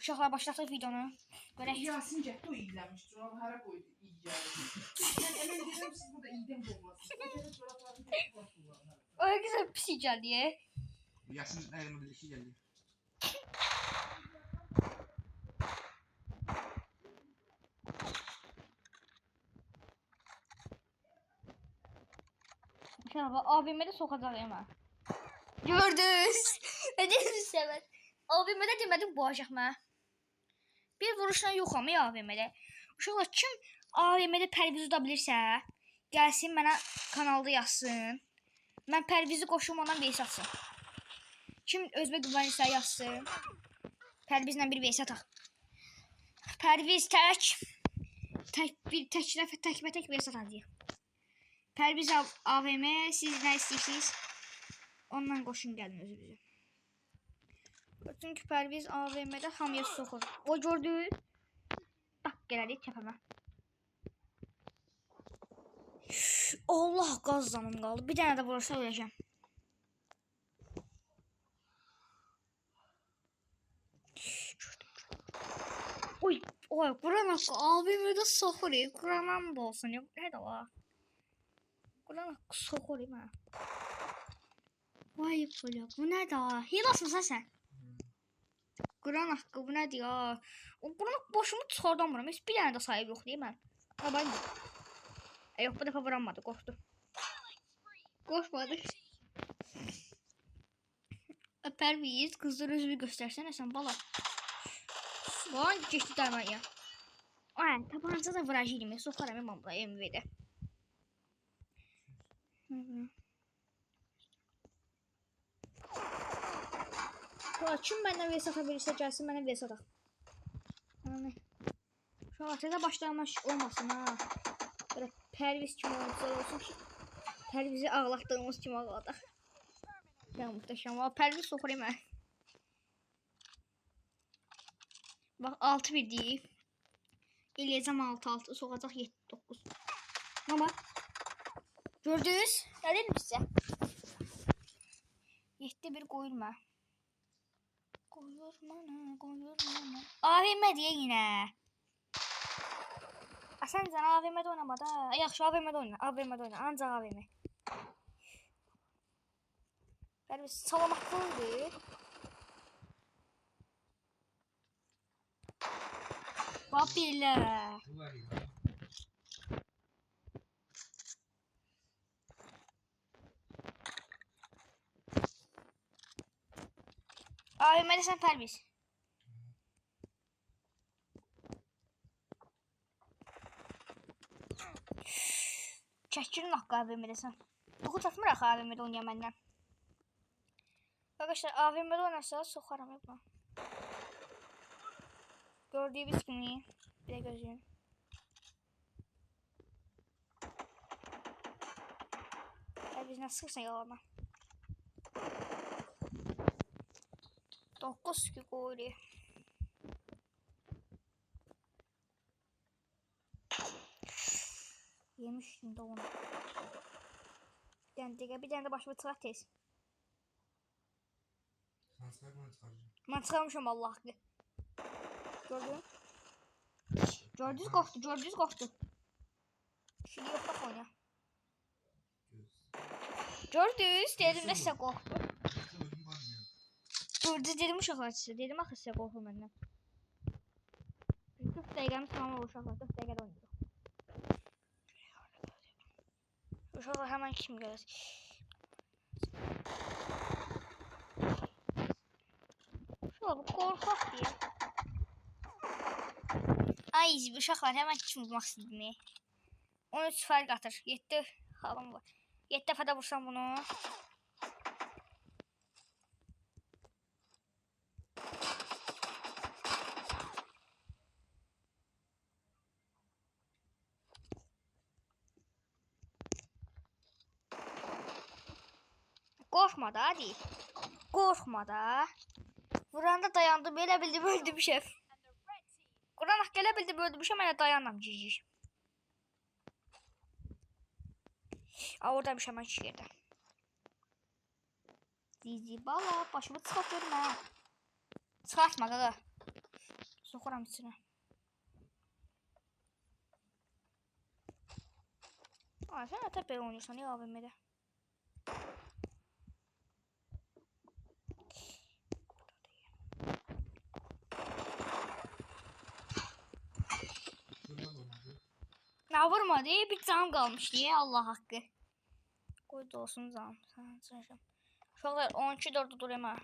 Uşaqlar başlataq videonu. Görək. Yasin getdi o iyilənmişdir. Onu hara qoydu iyilənmişdir. Mən əmin edirəm siz burada iyilən olmasın. O güzel pis gəldi. Yasin əlimə bir şey gəldi. Uşaqlar abimə də sokacaq yemə. Gördünüz. Ne dediniz sen? AVM'de demedim boğacaq mən. Bir vuruşla yox ama AVM'de. Uşaqlar kim AVM'de Pərviz uda bilirsə, gəlsin mənə kanalda yazsın. Mən Pərvizi qoşum ondan vs atsın. Kim özbək güvənirsə yazsın. Pərvizlə bir vs ataq. Pərviz tək təkbə-tək vs atacaq. Pərviz AVM, siz nə istəyirsiniz? Ondan qoşun gəlin özünüzü. Çünki Pərviz AVM'də hamıya soxur. O gördü. Bak gələdik təpəmə. Allah qaz zanım qaldı. Bir dənə də vurursa öləcəm. Oy, Quran haqqı AVM'də soxur. Quranam da olsun. Nə də var? Quran haqqı soxur mən. Vay böyle. Bu ne da? Hilasın sen. Quran haqqı bu nədir ya? Quran boşumu çıxardamıram. Heç bir dənə də sahib yox değil mən. Abay mı? Yox bu dəfə vuranmadı. Qorxdu. Qorxmadı. Pərviz qızlar özünü göstərsənə sən bala. Lan geçdi darmaya. Ay tabanca da vuracağım. Soxaram imam buraya MV'də. Kim məndən vs ata bilirsə gəlsin mənə vs ataq. Şu atədə başlamış olmasın ha. Böyle Pərviz kimi olsun ki. Pərvizi ağlatdığımız kimi ağladaq. Ya muhteşem. Pərviz soxurayım mən. Bak 6-1 deyib. Eləyəcəm 6-6 soxacaq 7-9. Ama gördünüz? Nə dedim sizə? 7-1 qoyur mən. Koyur bana. AVM diye yine. Sen AVM'de oynama da. Yaxşı AVM'de oyna. AVM'de oyna. Ancaq AVM. Böyle bir salamatlıdır. Babile. AVM'de sen Pərviz. Çəkirin haqqı AVM'de sən. Toxu çatmıraq AVM'de oynayan məndən. Arkadaşlar AVM'de oynarsa soxaram yapma. Gördüyünüz kimi. Bir də gözləyim. Pərviz nə sıxırsan yalama. 9 qoyur. Yemişdim de onu. Bir tane de başıma çıxart tez. Sen çıkar bana çıkaracağım. Ben çıxarmışam Allah haqqı. Gördün? Gördünüz qorxdu, gördünüz qorxdu. Şimdi yox da oyna. Gördünüz, dedim də sizə qorxdu. Gördünüz dedim uşaqlar sizə, dedim axı sizə qorxu məndən. 40 dəqiqəmiz tamam olur uşaqlar, 4 dəqiqədə oynayırıq. Uşaqlar hemen kim gələcək? Uşaqlar bu qorxaq deyə. Ay uşaqlar hemen kim vurmaq istəyir? 13 fərq atır. 7 halım var. 7 dəfə də vursam bunu. Qorxma da hadi. Qorxma da. Vuranda dayandım. Elə bildim öldüm şef. Quran haqqı elə bildim öldüm şef. Mənə dayanam cici. Orada bir şey hemen şişirdi. Zizi bala başımı çıxartıyorum ha. Çıxartma qaqa. Soxuram içinə. Ay, sən ətə belə oynayırsan ya AVM-də. Şuradan olmadı. Nə vurmadı? Bir canım qalmışdı ya Allah haqqı. Qoy da olsun canım. Sən çalışam. Uşaqlar 12-4 durayım ha.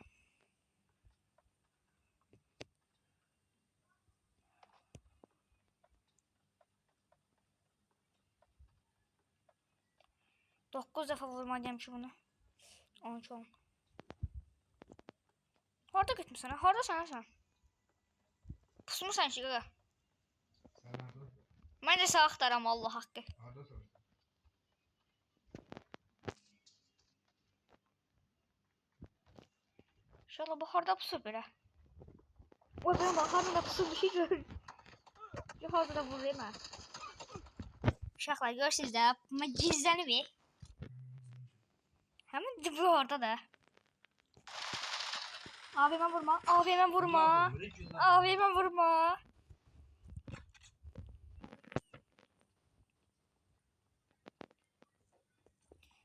Dokuz dəfə vurmalıyam ki bunu. 12-10. Harada getmisən? Haradasan sən? Pusmusan ki qaqa. Sen neredesin? Mən də səni axtaram Allah haqqı. Neredesin? İnşallah bu harda pusub belə. Oy ben bak harda pusub bir şey görürüm. Yox harda da vurayım ha. Uşaqlar görürsünüz də. Buna gizlənib. Həmin dibi orada da. AVM vurma. AVM vurma. AVM vurma.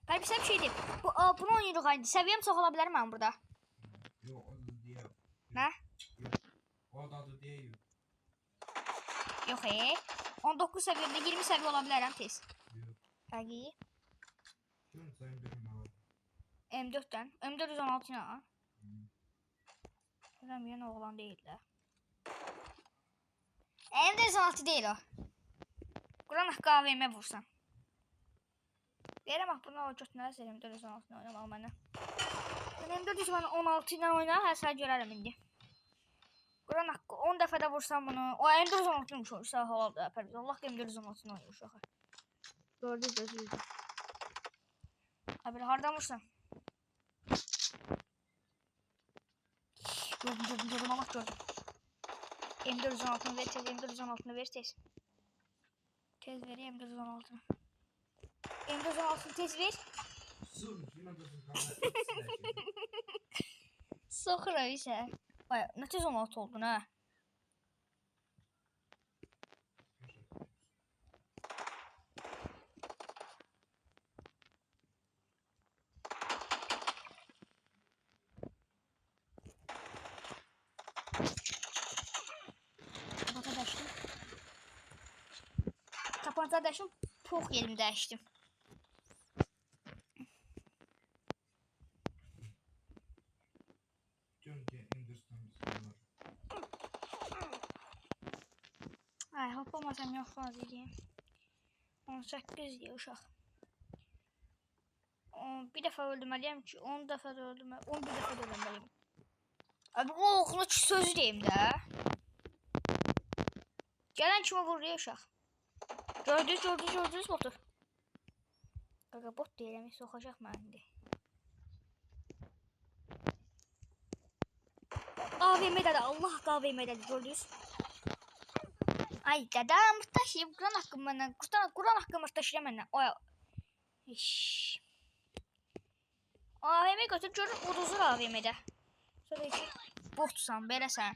Ben bir şey diyeyim. Bunu oynayırıq aynı. Səviyyəm çox ola bilər mən burada. Yok o da diye. Nə? Yok. O da diye yok. Yox 19 səviyyədə 20 səviyyə ola bilərəm tez. Yok. Həqiqi. Şunu sayın dedim abi. M4'dən. M416 ilə. Bilmem yeni oğlan değil de. M416 değil o. Quran haqqı AVM vursan. Deyirəm bax buna o götürməz M416 ilə oynamalı mənə. M416 ilə oyna, hər səhər görərəm indi. Quran haqqı 10 dəfə də vursam bunu. O M416 imiş o, sağ olaq da əpər. Allah M416 ilə oynayır uşağı. Gördünüz gözünüzü. Abi hardan vursan? Gördüm Allah gördüm. M416'ını ver tez, M416'ını ver tez. Tez ver M416'ını. M416'ını tez ver. Sus. Şuna da sus. Soxur abi sən. Ay, nə tez 16 oldun ha? Tapanca daşım çox yerimi dəyişdim. Diyorum ki Hindistan'da Ay, hoplamasam yox vaziyəm. 18 deyə uşaq. Bir dəfə öldürməliyəm ki, 10 dəfə də öldürməliyəm, 11 dəfə də öldürməliyəm. Abi o oxunu sözü deyim də. Gələn kimi vuruyor uşaq. Gördünüz botu. Qaqa bot deyirəm, soxacaq məndə. AVM-dədir, Allah AVM-dədir, gördünüz. Ay dadam taşıyım Kur'an hakkım benden. Kur'an hakkımı taşıyam benden. Oy. İş. AVM götür görür uduzur AVM'de. Sonra ki botsan belə sən.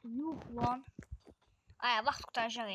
Yuh lan. Ay vaxt qurtaracaq.